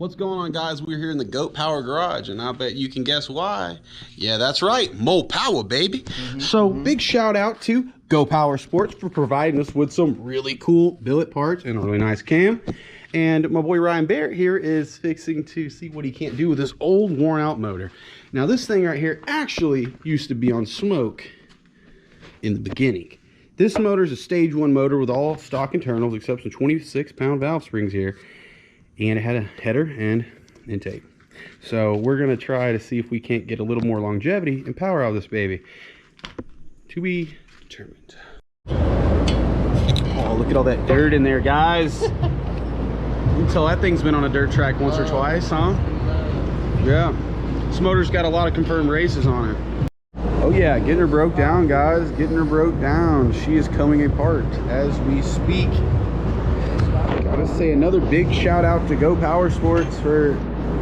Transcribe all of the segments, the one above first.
What's going on, guys? We're here in the Goat Power Garage, and I bet you can guess why. Yeah, that's right. Mo Power, baby. Big shout out to Go Power Sports for providing us with some really cool billet parts and a really nice cam. And my boy Ryan Barrett here is fixing to see what he can't do with this old worn out motor. Now this thing right here actually used to be on smoke in the beginning. This motor is a stage 1 motor with all stock internals except some 26-pound valve springs here. And it had a header and intake. So we're gonna try to see if we can't get a little more longevity and power out of this baby. To be determined. Oh, look at all that dirt in there, guys. You can tell that thing's been on a dirt track once or twice, huh? Yeah. This motor's got a lot of confirmed races on it. Oh yeah, getting her broke down, guys. Getting her broke down. She is coming apart as we speak. Gotta say another big shout out to Go Power Sports for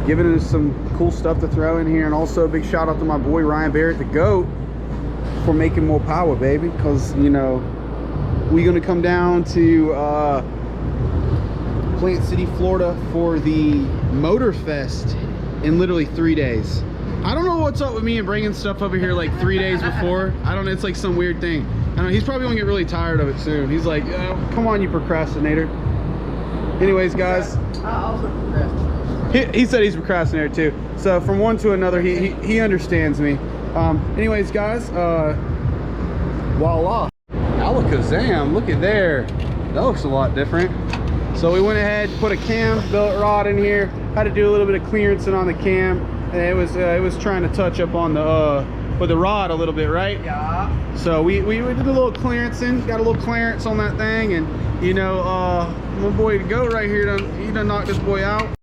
giving us some cool stuff to throw in here, and also a big shout out to my boy Ryan Barrett, the GOAT, for making more power, baby. Because, you know, we're gonna come down to Plant City, Florida for the Motofest in literally 3 days. I don't know what's up with me and bringing stuff over here like 3 days before. I don't know, it's like some weird thing. I don't know, he's probably gonna get really tired of it soon. He's like, oh, come on, you procrastinator. Anyways, guys, he said he's a procrastinator too. So from one to another, he understands me. Anyways, guys, voila, alakazam! Look at there. That looks a lot different. So we went ahead, put a cam billet rod in here. Had to do a little bit of clearancing on the cam, and it was trying to touch up on the with the rod a little bit, right? Yeah. So we did a little clearancing, got a little clearance on that thing, and you know, my boy to go right here, he done knocked this boy out.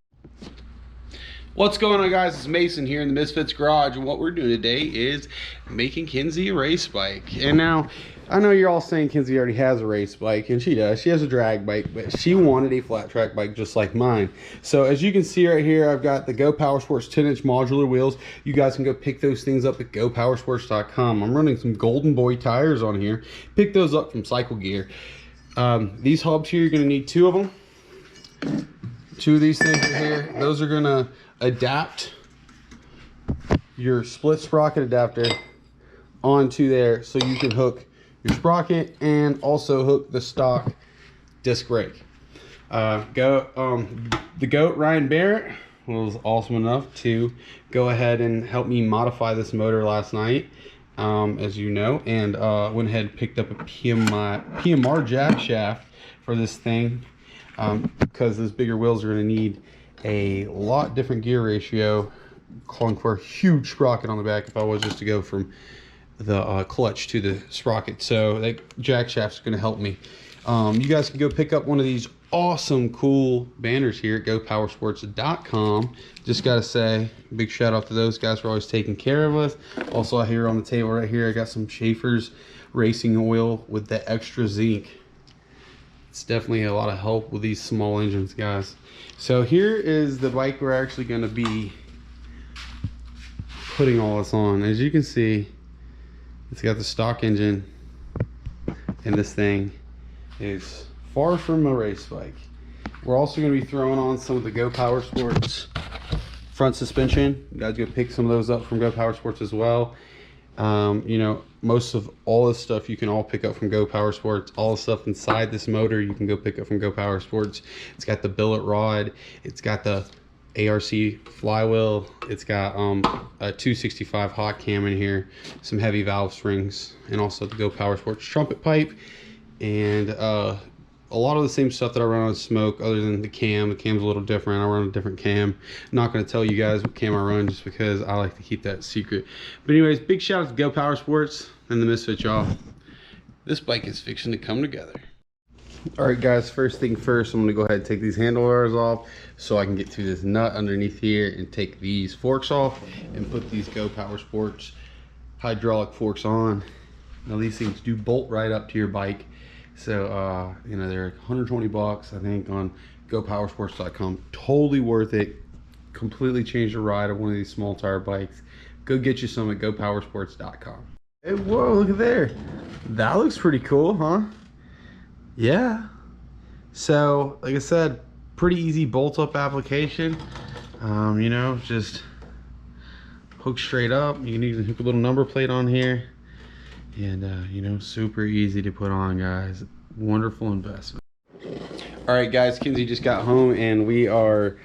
What's going on, guys? It's Mason here in the Misfits garage, and what we're doing today is making Kinsey a race bike. And now, I know you're all saying Kinsey already has a race bike, and she does. She has a drag bike, but she wanted a flat track bike just like mine. So as you can see right here, I've got the Go Power Sports 10-inch modular wheels. You guys can go pick those things up at gopowersports.com. I'm running some Golden Boy tires on here. Pick those up from Cycle Gear. These hubs here, you're going to need 2 of them. 2 of these things right here. Those are going to adapt your split sprocket adapter onto there, so you can hook your sprocket and also hook the stock disc brake. The GOAT Ryan Barrett was awesome enough to go ahead and help me modify this motor last night, as you know, and went ahead and picked up a PMR jack shaft for this thing, because those bigger wheels are going to need a lot different gear ratio, calling for a huge sprocket on the back if I was just to go from the clutch to the sprocket. So that jack shaft is going to help me. You guys can go pick up one of these awesome cool banners here at gopowersports.com. Just gotta say big shout out to those guys for always taking care of us. Also, here on the table right here, I got some Schaefer's racing oil with the extra zinc. It's definitely a lot of help with these small engines, guys. So here is the bike we're actually going to be putting all this on. As you can see, it's got the stock engine, and this thing is far from a race bike. We're also going to be throwing on some of the Go Power Sports front suspension. You guys go pick some of those up from Go Power Sports as well. You know, most of all this stuff you can all pick up from Go Power Sports. All the stuff inside this motor you can go pick up from Go Power Sports. It's got the billet rod, it's got the ARC flywheel, it's got a 265 hot cam in here, some heavy valve springs, and also the Go Power Sports trumpet pipe, and a lot of the same stuff that I run on smoke, other than the cam. The cam's a little different. I run a different cam. I'm not going to tell you guys what cam I run just because I like to keep that secret. But anyways, big shout out to Go Power Sports and the Misfits, y'all. This bike is fixing to come together. All right, guys, first thing first, I'm going to go ahead and take these handlebars off so I can get to this nut underneath here and take these forks off and put these Go Power Sports hydraulic forks on. Now, these things do bolt right up to your bike. So, you know, they're 120 bucks, I think, on gopowersports.com. Totally worth it. Completely changed the ride of one of these small tire bikes. Go get you some at gopowersports.com. Hey, whoa, look at there. That looks pretty cool, huh? Yeah. So, like I said, pretty easy bolt up application. You know, just hook straight up. You can even hook a little number plate on here, and you know, super easy to put on, guys. Wonderful investment. All right, guys, Kinsey just got home and we are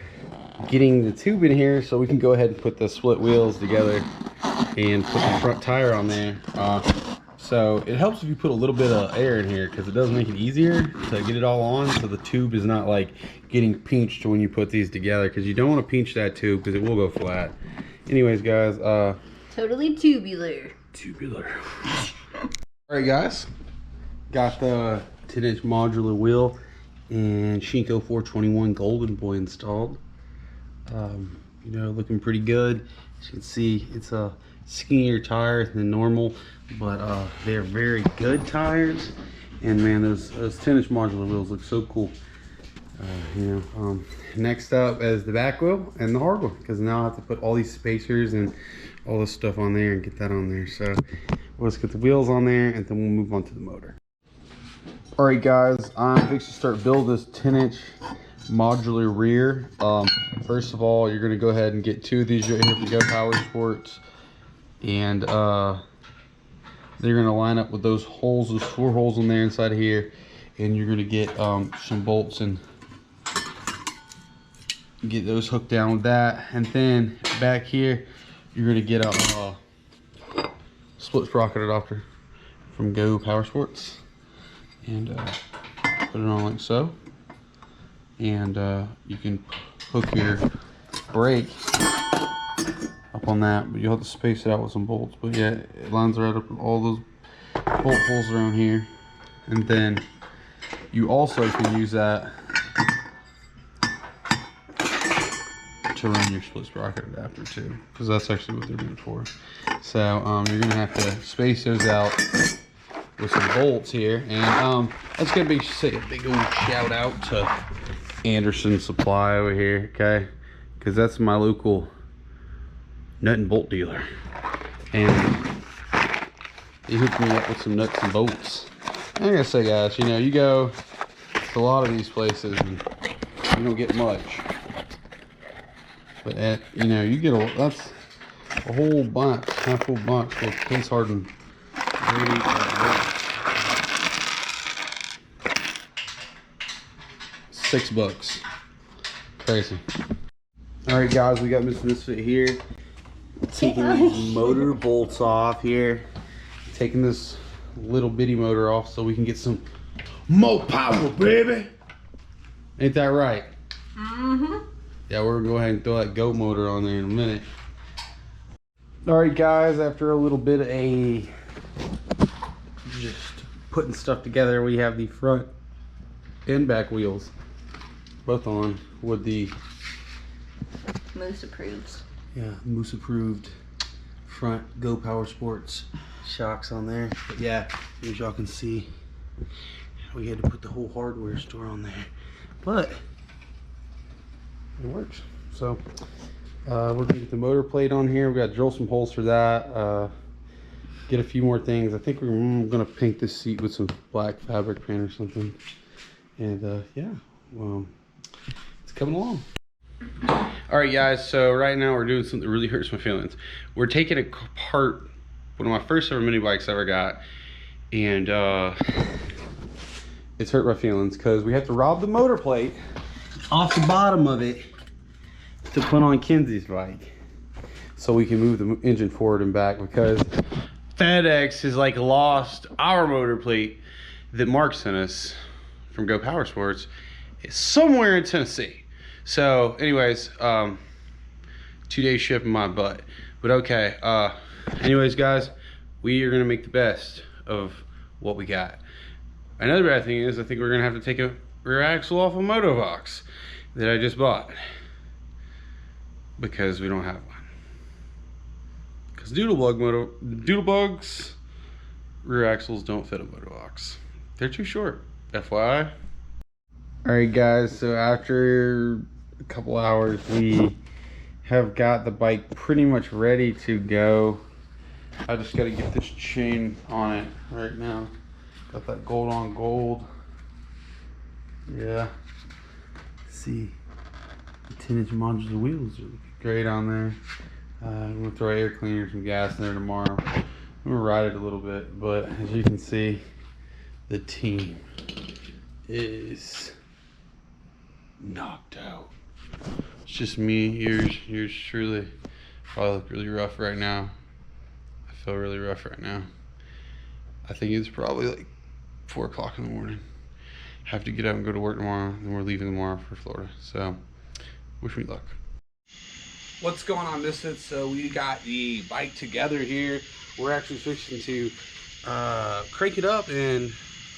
getting the tube in here so we can go ahead and put the split wheels together and put the front tire on there. So it helps if you put a little bit of air in here, because it does make it easier to get it all on, so the tube is not like getting pinched when you put these together, because you don't want to pinch that tube because it will go flat. Anyways, guys, totally tubular. All right, guys, got the 10-inch modular wheel and Shinko 421 Golden Boy installed. You know, looking pretty good. As you can see, it's a skinnier tire than normal, but they're very good tires. And man, those 10-inch modular wheels look so cool. You know, next up is the back wheel and the hard wheel, because now I have to put all these spacers and all this stuff on there and get that on there. So let's get the wheels on there and then we'll move on to the motor. All right, guys, I'm fixing to start build this 10-inch modular rear. First of all, you're going to go ahead and get 2 of these right here from Go Power Sports, and they're going to line up with those holes, those 4 holes in there inside of here, and you're going to get some bolts and get those hooked down with that. And then back here, you're going to get a split sprocket adapter from Go Power Sports, and put it on like so. And you can hook your brake up on that, but you'll have to space it out with some bolts. But yeah, it lines right up with all those bolt holes around here. And then you also can use that to run your split sprocket adapter too, because that's actually what they're meant for. So you're gonna have to space those out with some bolts here, and that's gonna be a big old shout out to Anderson Supply over here, okay? Because that's my local nut and bolt dealer, and he hooked me up with some nuts and bolts. And I gotta say, guys, you know, you go to a lot of these places and you don't get much, but you know, you get that's a whole bunch, half full bunch with case hardened. $6. Crazy. All right, guys, we got Miss Misfit here, taking these motor bolts off here, taking this little bitty motor off so we can get some more power, baby. Ain't that right? Mm-hmm. Yeah, we're gonna go ahead and throw that Go motor on there in a minute. All right, guys, after a little bit of just putting stuff together, we have the front and back wheels both on with the Moose approved. Yeah, Moose approved front Go Power Sports shocks on there. But yeah, as y'all can see, we had to put the whole hardware store on there, but it works. So we're gonna get the motor plate on here. We got to drill some holes for that, get a few more things. I think we're gonna paint this seat with some black fabric paint or something, and yeah, it's coming along. All right, guys, so right now we're doing something that really hurts my feelings. We're taking apart one of my first ever mini bikes I ever got, and it's hurt my feelings because we have to rob the motor plate off the bottom of it to put on Kinsey's bike so we can move the engine forward and back, because FedEx has like lost our motor plate that Mark sent us from Go Power Sports. It's somewhere in Tennessee. So anyways, 2 days shipping my butt, but okay. Anyways, guys, we are gonna make the best of what we got. Another bad thing is I think we're gonna have to take a rear axle off a Motovox that I just bought because we don't have one. Because Doodlebugs rear axles don't fit a Motovox. They're too short, FYI. All right, guys, so after a couple hours, we have got the bike pretty much ready to go. I just got to get this chain on it right now. Got that gold on gold. Yeah. See, the 10-inch modular wheels are looking great on there. I'm gonna throw air cleaners and gas in there tomorrow. I'm gonna ride it a little bit, but as you can see, the team is knocked out. It's just me. Yours truly. Probably look really rough right now. I feel really rough right now. I think it's probably like 4 o'clock in the morning. Have to get up and go to work tomorrow, and we're leaving tomorrow for Florida. So, wish me luck. What's going on, Misfits? So we got the bike together here. We're actually fixing to crank it up and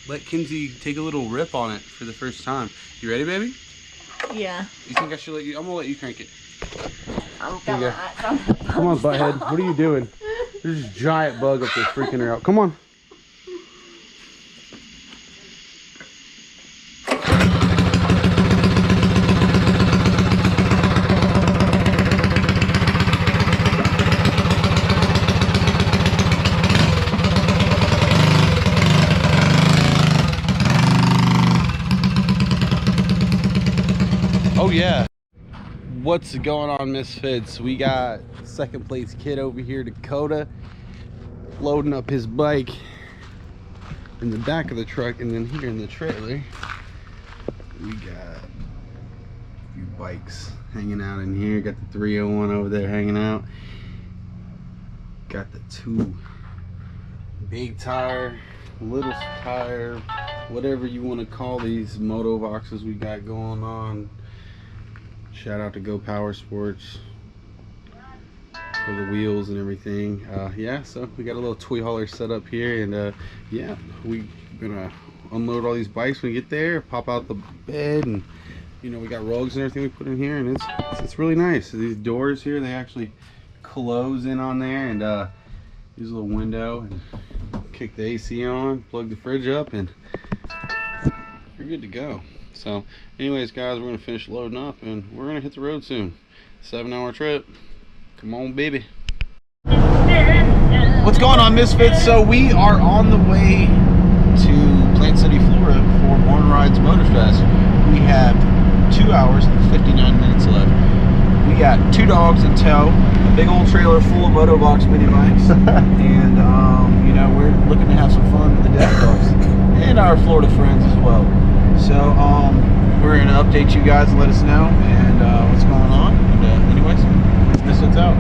let Kinsey take a little rip on it for the first time. You ready, baby? Yeah. You think I should let you? I'm gonna let you crank it. I'm Come on, butthead. What are you doing? There's this giant bug up there freaking her out. Come on. Oh yeah. What's going on, Misfits? We got second place kid over here, Dakota, loading up his bike in the back of the truck, and then here in the trailer we got a few bikes hanging out in here. Got the 301 over there hanging out. Got the 2 big tire, little tire, whatever you want to call these Motovoxes we got going on. Shout out to Go Power Sports for the wheels and everything. Yeah, so we got a little toy hauler set up here, and yeah, we're gonna unload all these bikes when we get there, pop out the bed, and you know, we got rugs and everything we put in here, and it's really nice. So these doors here, they actually close in on there, and use a little window and kick the AC on, plug the fridge up, and you're good to go. So anyways, guys, we're gonna finish loading up and we're gonna hit the road soon. 7-hour trip. Come on, baby. What's going on, Misfits? So we are on the way to Plant City, Florida for Born Rides Motofest. We have 2 hours and 59 minutes left. We got 2 dogs in tow, a big old trailer full of Motovox mini bikes, and you know, we're looking to have some fun with the death dogs and our Florida friends as well. So we're going to update you guys and let us know and what's going on. And anyways, Misfits out.